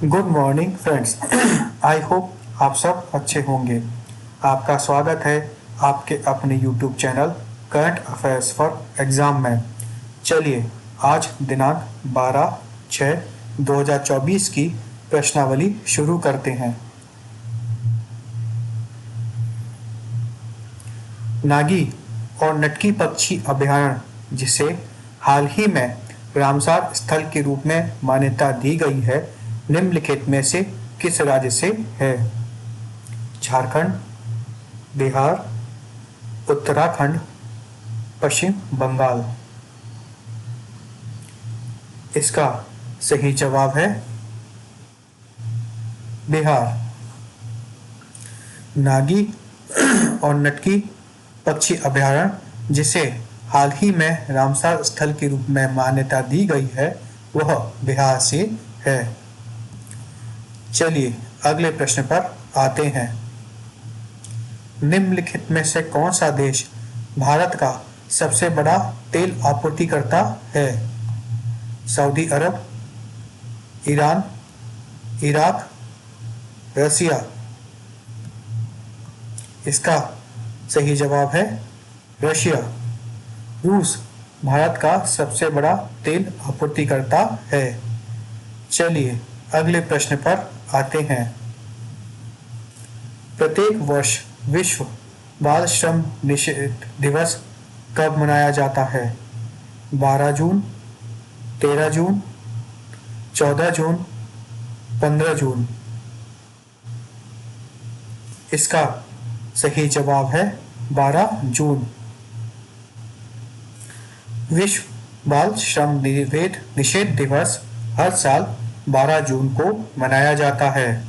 Good morning friends. I hope आप सब अच्छे होंगे। आपका स्वागत है आपके अपने YouTube channel current affairs for exam में। चलिए आज दिनांक 12/6/2024 की प्रश्नावली शुरू करते हैं। नागी और नटकी पक्षी अभयारण्य, जिसे हाल ही में रामसार स्थल के रूप में मान्यता दी गई है, निम्नलिखित में से किस राज्य से है? झारखंड, बिहार, उत्तराखंड, पश्चिम बंगाल। इसका सही जवाब है बिहार। नागी और नटकी पक्षी अभयारण्य, जिसे हाल ही में रामसार स्थल के रूप में मान्यता दी गई है, वह बिहार से है। चलिए अगले प्रश्न पर आते हैं। निम्नलिखित में से कौन सा देश भारत का सबसे बड़ा तेल आपूर्तिकर्ता है? सऊदी अरब, ईरान, इराक, रसिया। इसका सही जवाब है रशिया। रूस भारत का सबसे बड़ा तेल आपूर्तिकर्ता है। चलिए अगले प्रश्न पर आते हैं। प्रत्येक वर्ष विश्व बाल श्रम निषेध दिवस कब मनाया जाता है? 12 जून, 13 जून, 14 जून, 15 जून। इसका सही जवाब है 12 जून। विश्व बाल श्रम निषेध दिवस हर साल 12 जून को मनाया जाता है।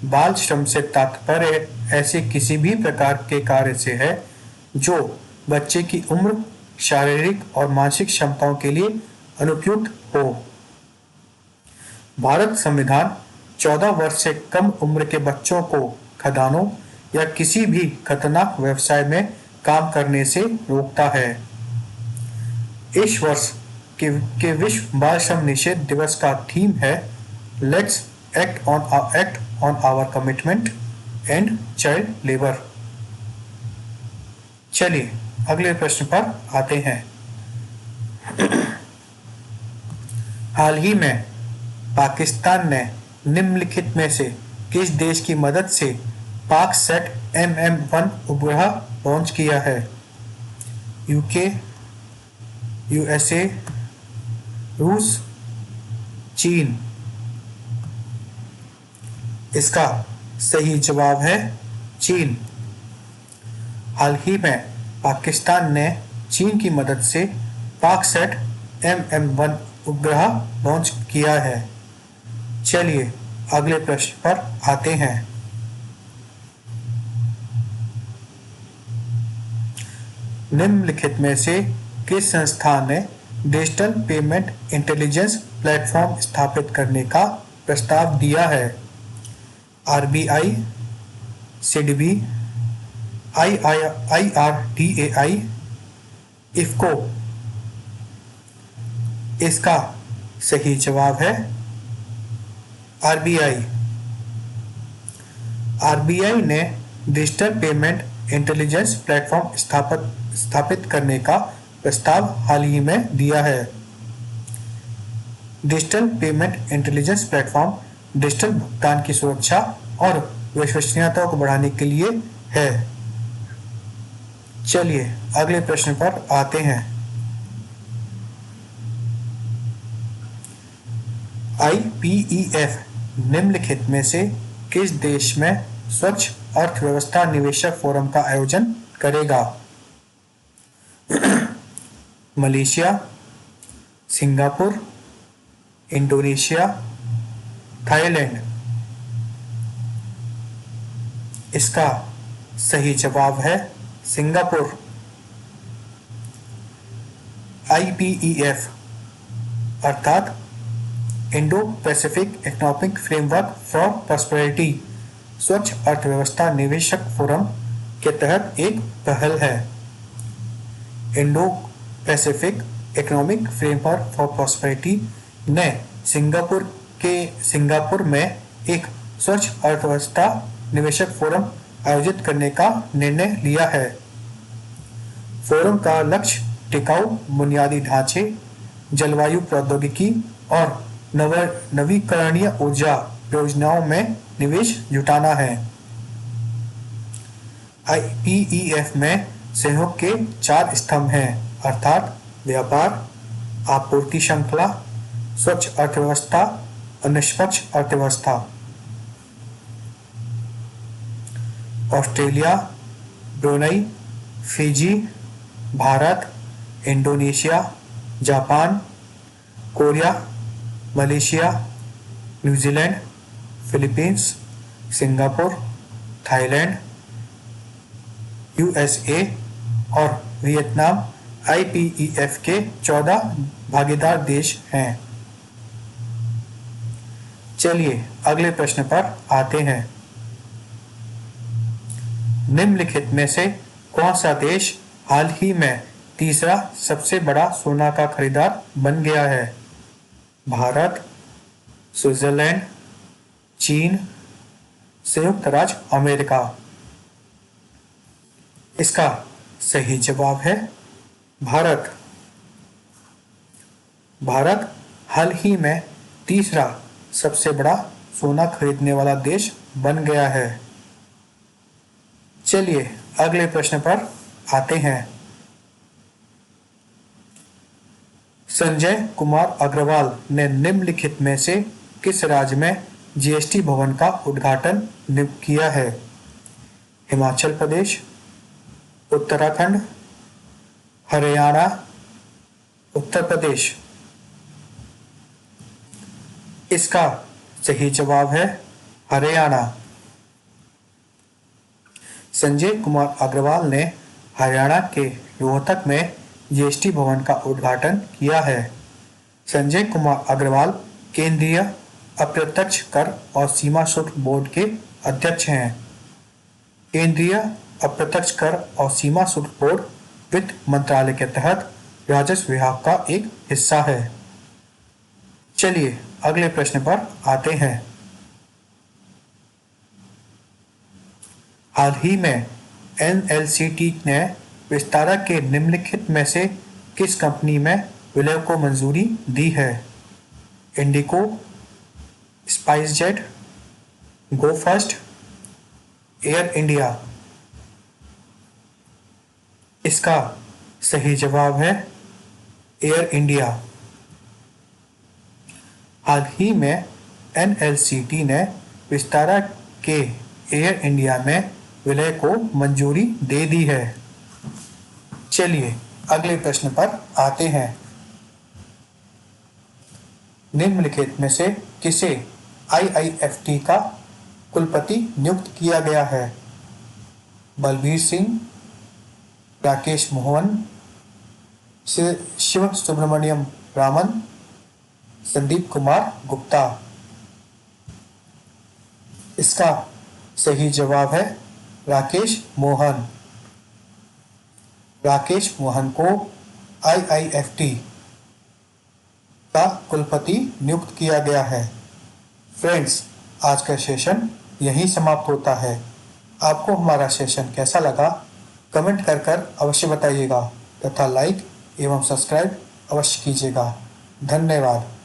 बाल श्रम से तात्पर्य ऐसे किसी भी प्रकार के कार्य से है जो बच्चे की उम्र, शारीरिक और मानसिक क्षमताओं के लिए अनुपयुक्त हो। भारत संविधान 14 वर्ष से कम उम्र के बच्चों को खदानों या किसी भी खतरनाक व्यवसाय में काम करने से रोकता है। इस वर्ष के विश्व बाल श्रम निषेध दिवस का थीम है let's act on our commitment end child labour. चलिए अगले प्रश्न पर आते हैं। हाल ही में पाकिस्तान ने निम्नलिखित में से किस देश की मदद से पाकसैट MM-1 उपग्रह लॉन्च किया है? यूके, USA, रूस, चीन। इसका सही जवाब है चीन। हाल ही में पाकिस्तान ने चीन की मदद से पाकसैट MM-1 उपग्रह लॉन्च किया है। चलिए अगले प्रश्न पर आते हैं। निम्नलिखित में से किस संस्थान ने डिजिटल पेमेंट इंटेलिजेंस प्लेटफॉर्म स्थापित करने का प्रस्ताव दिया है? RBI, SIDBI, IRDAI, IFFCO। इसका सही जवाब है RBI। RBI ने डिजिटल पेमेंट इंटेलिजेंस प्लेटफॉर्म स्थापित करने का प्रस्ताव हाल ही में दिया है। Digital payment intelligence platform digital भुगतान की सुरक्षा और विश्वसनीयता को बढ़ाने के लिए है। चलिए अगले प्रश्न पर आते हैं। IPEF निम्नलिखित में से किस देश में स्वच्छ अर्थव्यवस्था निवेशक फोरम का आयोजन करेगा? Malaysia, Singapore, Indonesia, Thailand. इसका सही जवाब है सिंगापुर। IPEF अर्थात Indo Pacific economic framework for prosperity स्वच्छ अर्थव्यवस्था निवेशक फोरम के तहत एक पहल है। Indo Pacific economic framework for prosperity ने सिंगापुर के सिंगापुर में एक स्वच्छ अर्थव्यवस्था निवेशक फोरम आयोजित करने का निर्णय लिया है। फोरम का लक्ष्य टिकाऊ बुनियादी ढांचे, जलवायु प्रौद्योगिकी और नवीकरणीय ऊर्जा योजनाओं में निवेश जुटाना है। IPEF में सहयोग के 4 स्तंभ हैं, अर्थात व्यापार, आपूर्ति श्रृंखला, स्वच्छ अर्थव्यवस्था और निष्पक्ष अर्थव्यवस्था। Australia, Brunei, Fiji, Bharat, Indonesia, Japan, Korea, Malaysia, New Zealand, Philippines, Singapore, Thailand, USA और वियतनाम IPEF के 14 भागीदार देश हैं। चलिए अगले प्रश्न पर आते हैं। निम्नलिखित में से कौन सा देश हाल ही में तीसरा सबसे बड़ा सोना का खरीदार बन गया है? भारत, स्विट्जरलैंड, चीन, संयुक्त राज्य अमेरिका। इसका सही जवाब है भारत। भारत हाल ही में तीसरा सबसे बड़ा सोना खरीदने वाला देश बन गया है। चलिए अगले प्रश्न पर आते हैं। संजय कुमार अग्रवाल ने निम्नलिखित में से किस राज्य में GST भवन का उद्घाटन किया है? हिमाचल प्रदेश, उत्तराखंड, हरियाणा, उत्तर प्रदेश। इसका सही जवाब है हरियाणा। संजय कुमार अग्रवाल ने हरियाणा के रोहतक में GST भवन का उद्घाटन किया है। संजय कुमार अग्रवाल केंद्रीय अप्रत्यक्ष कर और सीमा शुल्क बोर्ड के अध्यक्ष हैं। केंद्रीय अप्रत्यक्ष कर और सीमा शुल्क बोर्ड वित्त मंत्रालय के तहत राजस्व विभाग का एक हिस्सा है। चलिए अगले प्रश्न पर आते हैं। हाल ही में NLCT ने विस्तारा के निम्नलिखित में से किस कंपनी में विलय को मंजूरी दी है? इंडिको, स्पाइसजेट, गो फर्स्ट, एयर इंडिया। इसका सही जवाब है एयर इंडिया। हाल ही में NLCT ने विस्तारा के एयर इंडिया में विलय को मंजूरी दे दी है। चलिए अगले प्रश्न पर आते हैं। निम्नलिखित में से किसे IIFT का कुलपति नियुक्त किया गया है? बलबीर सिंह, राकेश मोहन, शिव सुब्रमण्यम रामन, संदीप कुमार गुप्ता। इसका सही जवाब है राकेश मोहन। राकेश मोहन को IIFT का कुलपति नियुक्त किया गया है। फ्रेंड्स, आज का सेशन यहीं समाप्त होता है। आपको हमारा सेशन कैसा लगा कमेंट कर अवश्य बताइएगा तथा लाइक एवं सब्सक्राइब अवश्य कीजिएगा। धन्यवाद।